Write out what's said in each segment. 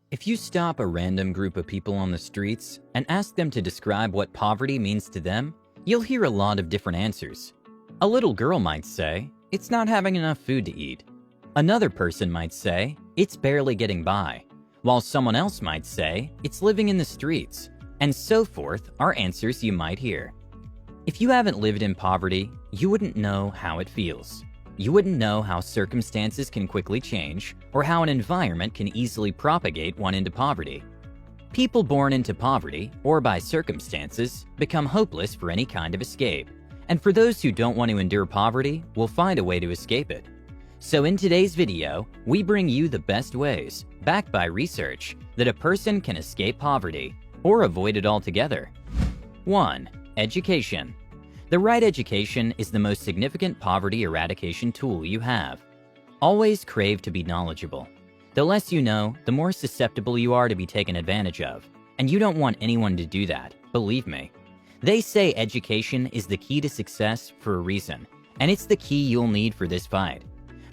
If you stop a random group of people on the streets and ask them to describe what poverty means to them, you'll hear a lot of different answers. A little girl might say, "It's not having enough food to eat." Another person might say, "It's barely getting by," while someone else might say, "It's living in the streets," and so forth are answers you might hear. If you haven't lived in poverty, you wouldn't know how it feels. You wouldn't know how circumstances can quickly change or how an environment can easily propagate one into poverty. People born into poverty or by circumstances become hopeless for any kind of escape, and for those who don't want to endure poverty will find a way to escape it. So in today's video, we bring you the best ways, backed by research, that a person can escape poverty or avoid it altogether. 1. Education. The right education is the most significant poverty eradication tool you have. Always crave to be knowledgeable. The less you know, the more susceptible you are to be taken advantage of. And you don't want anyone to do that, believe me. They say education is the key to success for a reason, and it's the key you'll need for this fight.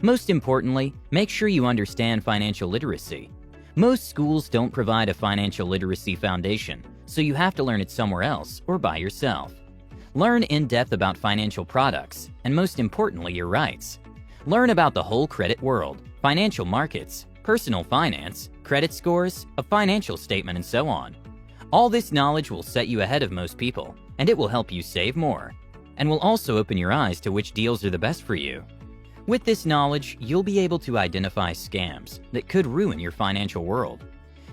Most importantly, make sure you understand financial literacy. Most schools don't provide a financial literacy foundation, so you have to learn it somewhere else or by yourself. Learn in depth about financial products, and most importantly, your rights. Learn about the whole credit world, financial markets, personal finance, credit scores, a financial statement, and so on. All this knowledge will set you ahead of most people, and it will help you save more, and will also open your eyes to which deals are the best for you. With this knowledge, you'll be able to identify scams that could ruin your financial world.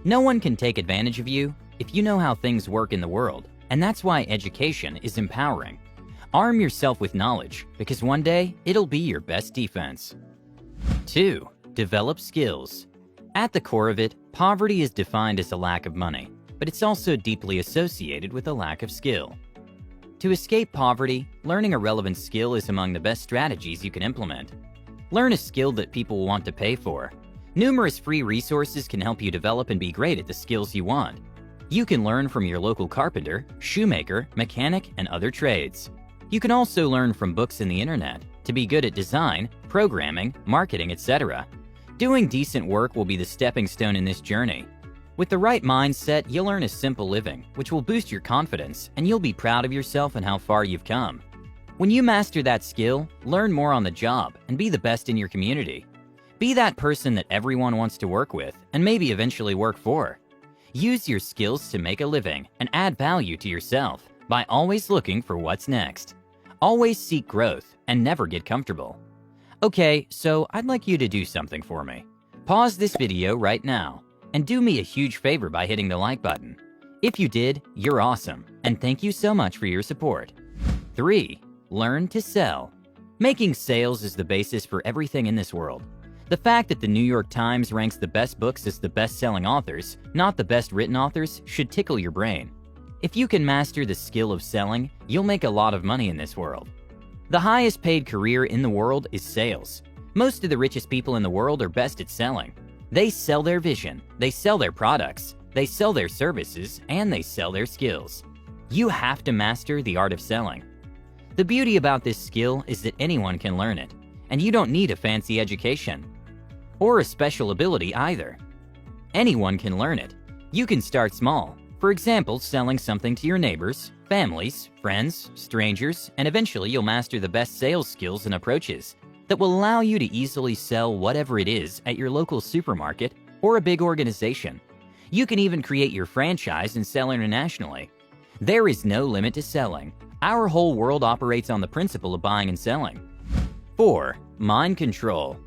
No one can take advantage of you if you know how things work in the world, and that's why education is empowering. Arm yourself with knowledge, because one day, it'll be your best defense. 2. Develop skills. At the core of it, poverty is defined as a lack of money, but it's also deeply associated with a lack of skill. To escape poverty, learning a relevant skill is among the best strategies you can implement. Learn a skill that people will want to pay for. Numerous free resources can help you develop and be great at the skills you want. You can learn from your local carpenter, shoemaker, mechanic, and other trades. You can also learn from books and the internet to be good at design, programming, marketing, etc. Doing decent work will be the stepping stone in this journey. With the right mindset, you'll earn a simple living, which will boost your confidence, and you'll be proud of yourself and how far you've come. When you master that skill, learn more on the job and be the best in your community. Be that person that everyone wants to work with and maybe eventually work for. Use your skills to make a living and add value to yourself by always looking for what's next. Always seek growth and never get comfortable. Okay, so I'd like you to do something for me. Pause this video right now and do me a huge favor by hitting the like button. If you did, you're awesome, and thank you so much for your support. 3. Learn to sell. Making sales is the basis for everything in this world. The fact that the New York Times ranks the best books as the best-selling authors, not the best written authors, should tickle your brain. If you can master the skill of selling, you'll make a lot of money in this world. The highest paid career in the world is sales. Most of the richest people in the world are best at selling. They sell their vision, they sell their products, they sell their services, and they sell their skills. You have to master the art of selling. The beauty about this skill is that anyone can learn it, and you don't need a fancy education. Or a special ability either. Anyone can learn it. You can start small. For example, selling something to your neighbors, families, friends, strangers, and eventually you'll master the best sales skills and approaches that will allow you to easily sell whatever it is at your local supermarket or a big organization. You can even create your franchise and sell internationally. There is no limit to selling. Our whole world operates on the principle of buying and selling. 4. Mind control.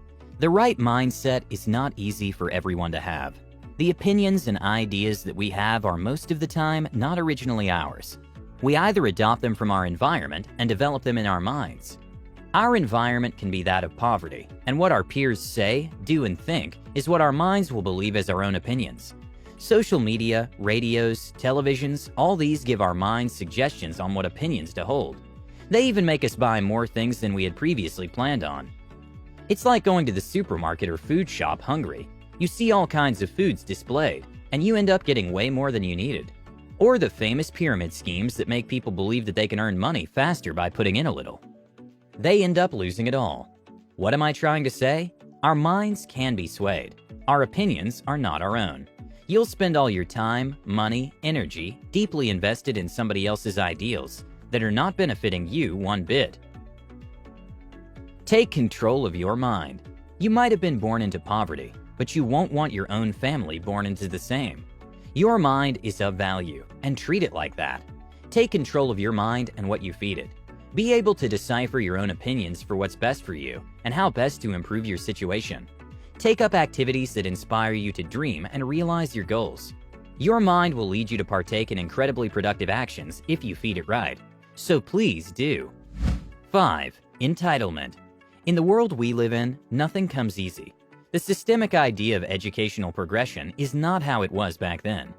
The right mindset is not easy for everyone to have. The opinions and ideas that we have are most of the time not originally ours. We either adopt them from our environment and develop them in our minds. Our environment can be that of poverty, and what our peers say, do, and think is what our minds will believe as our own opinions. Social media, radios, televisions, all these give our minds suggestions on what opinions to hold. They even make us buy more things than we had previously planned on. It's like going to the supermarket or food shop hungry. You see all kinds of foods displayed, and you end up getting way more than you needed. Or the famous pyramid schemes that make people believe that they can earn money faster by putting in a little. They end up losing it all. What am I trying to say? Our minds can be swayed. Our opinions are not our own. You'll spend all your time, money, energy deeply invested in somebody else's ideals that are not benefiting you one bit. Take control of your mind. You might have been born into poverty, but you won't want your own family born into the same. Your mind is of value, and treat it like that. Take control of your mind and what you feed it. Be able to decipher your own opinions for what's best for you and how best to improve your situation. Take up activities that inspire you to dream and realize your goals. Your mind will lead you to partake in incredibly productive actions if you feed it right. So please do. 5. Entitlement. In the world we live in, nothing comes easy. The systemic idea of educational progression is not how it was back then.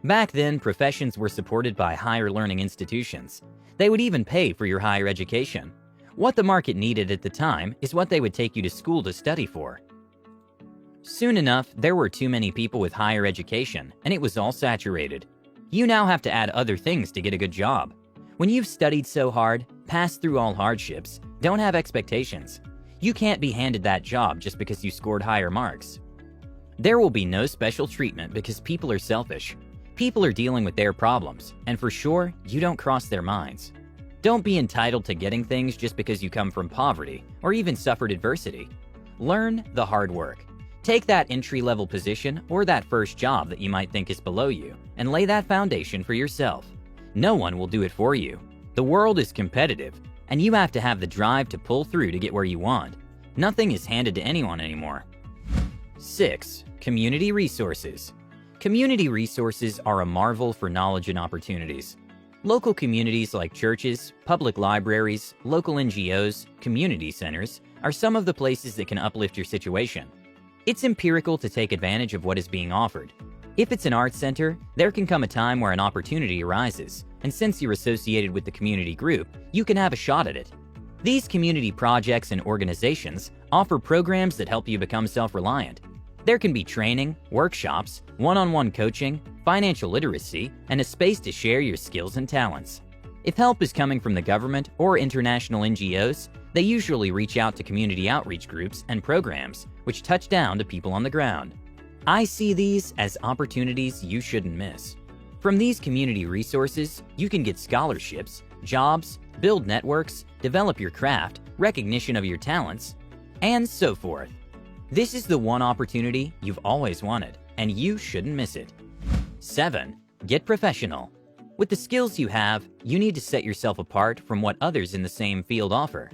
Back then, professions were supported by higher learning institutions. They would even pay for your higher education. What the market needed at the time is what they would take you to school to study for. Soon enough, there were too many people with higher education, and it was all saturated. You now have to add other things to get a good job. When you've studied so hard, passed through all hardships, don't have expectations. You can't be handed that job just because you scored higher marks. There will be no special treatment because people are selfish. People are dealing with their problems, and for sure, you don't cross their minds. Don't be entitled to getting things just because you come from poverty or even suffered adversity. Learn the hard work. Take that entry-level position or that first job that you might think is below you and lay that foundation for yourself. No one will do it for you. The world is competitive, and you have to have the drive to pull through to get where you want. Nothing is handed to anyone anymore. 6. Community resources. Community resources are a marvel for knowledge and opportunities. Local communities like churches, public libraries, local NGOs, community centers are some of the places that can uplift your situation. It's empirical to take advantage of what is being offered. If it's an arts center, there can come a time where an opportunity arises, and since you're associated with the community group, you can have a shot at it. These community projects and organizations offer programs that help you become self-reliant. There can be training, workshops, one-on-one coaching, financial literacy, and a space to share your skills and talents. If help is coming from the government or international NGOs, they usually reach out to community outreach groups and programs which touch down to people on the ground. I see these as opportunities you shouldn't miss. From these community resources, you can get scholarships, jobs, build networks, develop your craft, recognition of your talents, and so forth. This is the one opportunity you've always wanted, and you shouldn't miss it. 7. Get professional. With the skills you have, you need to set yourself apart from what others in the same field offer.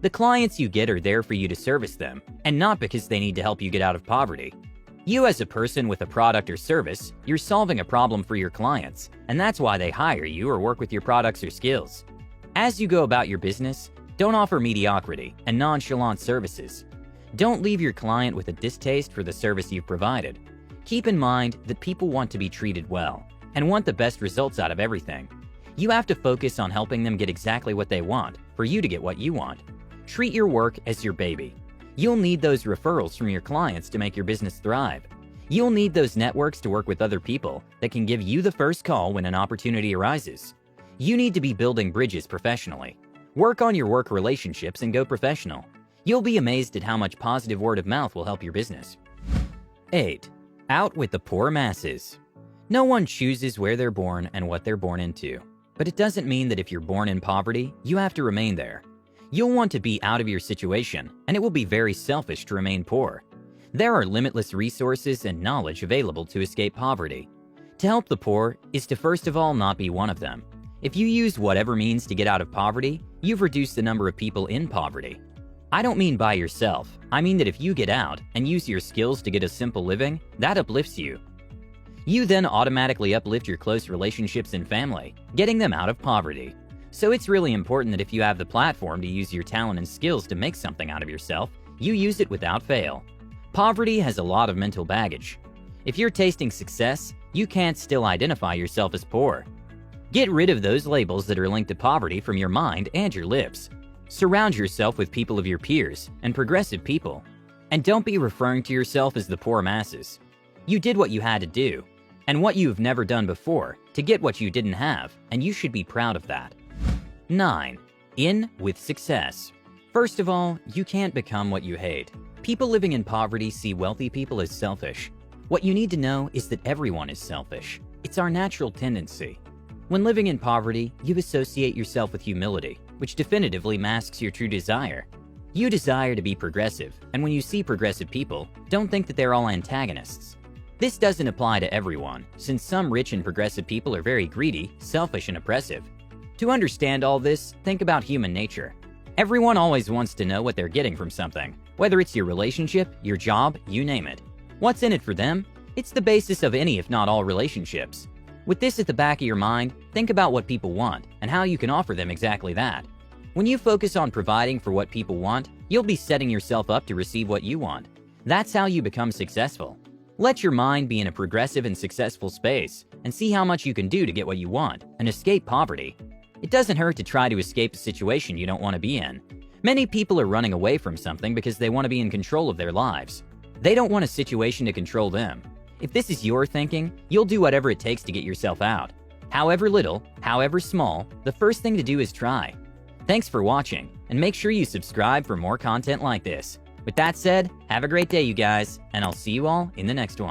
The clients you get are there for you to service them, and not because they need to help you get out of poverty. You as a person with a product or service, you're solving a problem for your clients, and that's why they hire you or work with your products or skills. As you go about your business, don't offer mediocrity and nonchalant services. Don't leave your client with a distaste for the service you've provided. Keep in mind that people want to be treated well and want the best results out of everything. You have to focus on helping them get exactly what they want for you to get what you want. Treat your work as your baby. You'll need those referrals from your clients to make your business thrive. You'll need those networks to work with other people that can give you the first call when an opportunity arises. You need to be building bridges professionally. Work on your work relationships and go professional. You'll be amazed at how much positive word of mouth will help your business. 8. Out with the poor masses. No one chooses where they're born and what they're born into. But it doesn't mean that if you're born in poverty, you have to remain there. You'll want to be out of your situation, and it will be very selfish to remain poor. There are limitless resources and knowledge available to escape poverty. To help the poor is to first of all not be one of them. If you use whatever means to get out of poverty, you've reduced the number of people in poverty. I don't mean by yourself. I mean that if you get out and use your skills to get a simple living, that uplifts you. You then automatically uplift your close relationships and family, getting them out of poverty. So it's really important that if you have the platform to use your talent and skills to make something out of yourself, you use it without fail. Poverty has a lot of mental baggage. If you're tasting success, you can't still identify yourself as poor. Get rid of those labels that are linked to poverty from your mind and your lips. Surround yourself with people of your peers and progressive people. And don't be referring to yourself as the poor masses. You did what you had to do, and what you've never done before, to get what you didn't have, and you should be proud of that. 9. In with success. First of all, you can't become what you hate. People living in poverty see wealthy people as selfish. What you need to know is that everyone is selfish. It's our natural tendency. When living in poverty, you associate yourself with humility, which definitively masks your true desire. You desire to be progressive, and when you see progressive people, don't think that they're all antagonists. This doesn't apply to everyone, since some rich and progressive people are very greedy, selfish, and oppressive. To understand all this, think about human nature. Everyone always wants to know what they're getting from something, whether it's your relationship, your job, you name it. What's in it for them? It's the basis of any, if not all, relationships. With this at the back of your mind, think about what people want and how you can offer them exactly that. When you focus on providing for what people want, you'll be setting yourself up to receive what you want. That's how you become successful. Let your mind be in a progressive and successful space and see how much you can do to get what you want and escape poverty. It doesn't hurt to try to escape a situation you don't want to be in. Many people are running away from something because they want to be in control of their lives. They don't want a situation to control them. If this is your thinking, you'll do whatever it takes to get yourself out. However little, however small, the first thing to do is try. Thanks for watching, and make sure you subscribe for more content like this. With that said, have a great day, you guys, and I'll see you all in the next one.